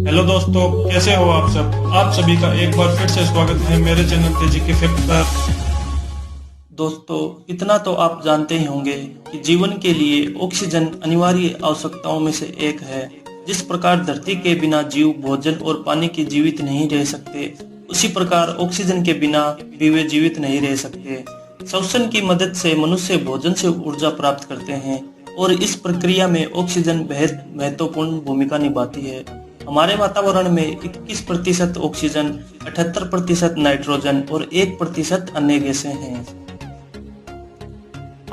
Hello दोस्तों, कैसे हो आप सब। आप सभी का एक बार फिर से स्वागत है मेरे चैनल तेजी के फैक्ट पर। दोस्तों, इतना तो आप जानते ही होंगे कि जीवन के लिए ऑक्सीजन अनिवार्य आवश्यकताओं में से एक है। जिस प्रकार धरती के बिना जीव भोजन और पानी के जीवित नहीं रह सकते, उसी प्रकार ऑक्सीजन के बिना भी वे जीवित नहीं रह सकते। श्वसन की मदद से मनुष्य भोजन से ऊर्जा प्राप्त करते हैं और इस प्रक्रिया में ऑक्सीजन बेहद महत्वपूर्ण भूमिका निभाती है। हमारे वातावरण में 21% ऑक्सीजन, 78% नाइट्रोजन और 1% अन्य गैसें हैं।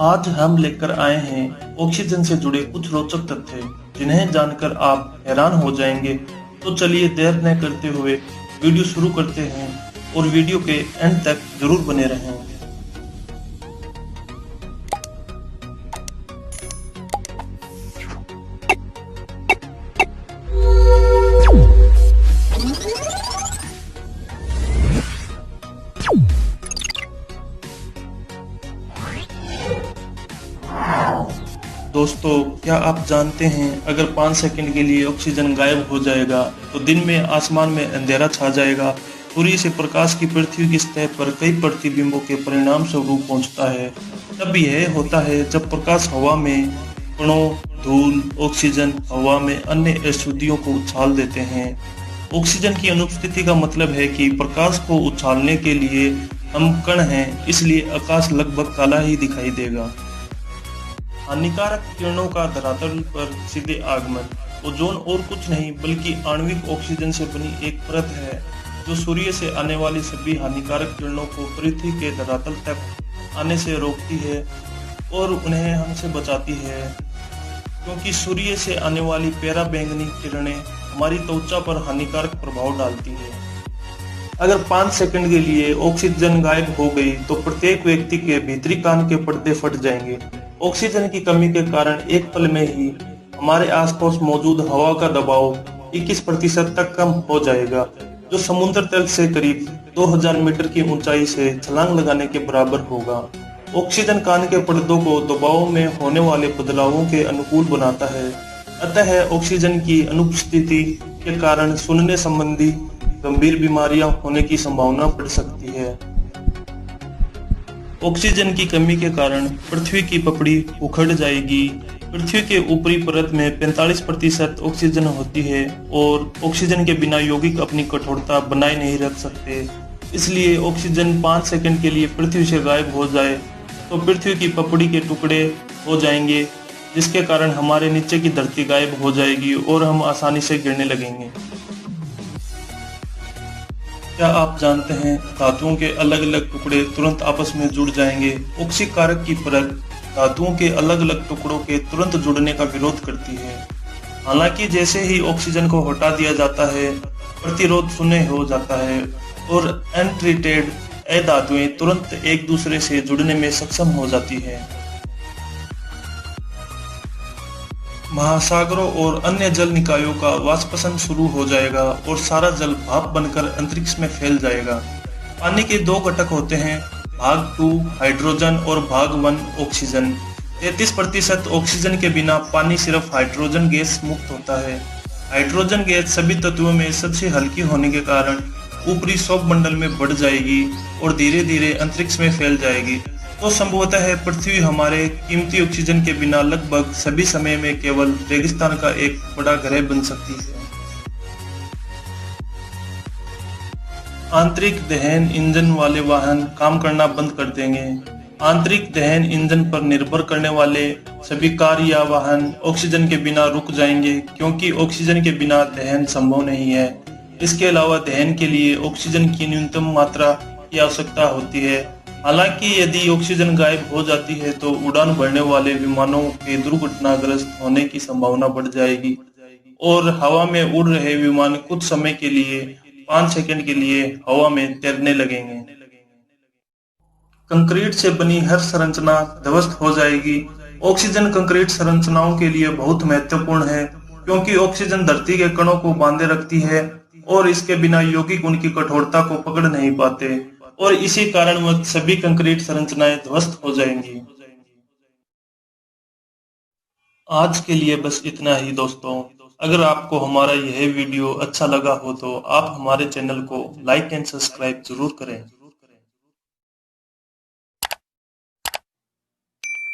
आज हम लेकर आए हैं ऑक्सीजन से जुड़े कुछ रोचक तथ्य, जिन्हें जानकर आप हैरान हो जाएंगे। तो चलिए देर न करते हुए वीडियो शुरू करते हैं और वीडियो के एंड तक जरूर बने रहें। दोस्तों, क्या आप जानते हैं अगर 5 सेकंड के लिए ऑक्सीजन गायब हो जाएगा तो दिन में आसमान में अंधेरा छा जाएगा। सूर्य से प्रकाश की पृथ्वी की सतह पर कई प्रतिबिंबों के परिणाम स्वरूप पहुंचता है। तब यह होता है जब प्रकाश हवा में कणों, धूल, ऑक्सीजन हवा में अन्य अशुद्धियों को उछाल देते हैं। ऑक्सीजन की अनुपस्थिति का मतलब है कि प्रकाश को उछालने के लिए हम कण हैं, इसलिए आकाश लगभग काला ही दिखाई देगा। हानिकारक किरणों का धरातल पर सीधे आगमन। ओजोन और कुछ नहीं बल्कि आणविक ऑक्सीजन से बनी एक परत है जो सूर्य से आने वाली सभी हानिकारक किरणों को पृथ्वी के धरातल तक आने से रोकती है और उन्हें हमसे बचाती है। क्योंकि सूर्य से आने वाली पराबैंगनी किरणें हमारी त्वचा पर हानिकारक प्रभाव डालती है। अगर 5 सेकंड के लिए ऑक्सीजन गायब हो गई तो प्रत्येक व्यक्ति के भीतरी कान के पर्दे फट जाएंगे। ऑक्सीजन की कमी के कारण एक पल में ही हमारे आसपास मौजूद हवा का दबाव 21% तक कम हो जाएगा, जो समुद्र तल से करीब 2000 मीटर की ऊंचाई से छलांग लगाने के बराबर होगा। ऑक्सीजन कान के पर्दों को दबाव में होने वाले बदलावों के अनुकूल बनाता है, अतः ऑक्सीजन की अनुपस्थिति के कारण सुनने संबंधी गंभीर बीमारियां होने की संभावना बढ़ सकती है। ऑक्सीजन की कमी के कारण पृथ्वी की पपड़ी उखड़ जाएगी। पृथ्वी के ऊपरी परत में 45% ऑक्सीजन होती है और ऑक्सीजन के बिना यौगिक अपनी कठोरता बनाए नहीं रख सकते। इसलिए ऑक्सीजन 5 सेकंड के लिए पृथ्वी से गायब हो जाए तो पृथ्वी की पपड़ी के टुकड़े हो जाएंगे, जिसके कारण हमारे नीचे की धरती गायब हो जाएगी और हम आसानी से गिरने लगेंगे। क्या आप जानते हैं धातुओं के अलग अलग टुकड़े तुरंत आपस में जुड़ जाएंगे। ऑक्सीकारक की परत धातुओं के अलग अलग टुकड़ों के तुरंत जुड़ने का विरोध करती है। हालांकि जैसे ही ऑक्सीजन को हटा दिया जाता है, प्रतिरोध शून्य हो जाता है और अनट्रीटेड अधातुएं तुरंत एक दूसरे से जुड़ने में सक्षम हो जाती है। महासागरों और अन्य जल निकायों का वाष्पसन शुरू हो जाएगा और सारा जल भाप बनकर अंतरिक्ष में फैल जाएगा। पानी के 2 घटक होते हैं, भाग 2 हाइड्रोजन और भाग 1 ऑक्सीजन। 33% ऑक्सीजन के बिना पानी सिर्फ हाइड्रोजन गैस मुक्त होता है। हाइड्रोजन गैस सभी तत्वों में सबसे हल्की होने के कारण ऊपरी सौर मंडल में बढ़ जाएगी और धीरे धीरे अंतरिक्ष में फैल जाएगी। तो संभवतः है पृथ्वी हमारे कीमती ऑक्सीजन के बिना लगभग सभी समय में केवल रेगिस्तान का एक बड़ा ग्रह बन सकती है। आंतरिक दहन इंजन वाले वाहन काम करना बंद कर देंगे। आंतरिक दहन इंजन पर निर्भर करने वाले सभी कार या वाहन ऑक्सीजन के बिना रुक जाएंगे, क्योंकि ऑक्सीजन के बिना दहन संभव नहीं है। इसके अलावा दहन के लिए ऑक्सीजन की न्यूनतम मात्रा की आवश्यकता होती है। हालांकि यदि ऑक्सीजन गायब हो जाती है तो उड़ान भरने वाले विमानों के दुर्घटनाग्रस्त होने की संभावना बढ़ जाएगी और हवा में उड़ रहे विमान कुछ समय के लिए 5 सेकंड के लिए हवा में तैरने लगेंगे। कंक्रीट से बनी हर संरचना ध्वस्त हो जाएगी। ऑक्सीजन कंक्रीट संरचनाओं के लिए बहुत महत्वपूर्ण है, क्योंकि ऑक्सीजन धरती के कणों को बांधे रखती है और इसके बिना यौगिक उनकी कठोरता को पकड़ नहीं पाते और इसी कारण वह सभी कंक्रीट संरचनाएं ध्वस्त हो जाएंगी। आज के लिए बस इतना ही दोस्तों। अगर आपको हमारा यह वीडियो अच्छा लगा हो तो आप हमारे चैनल को लाइक एंड सब्सक्राइब जरूर करें।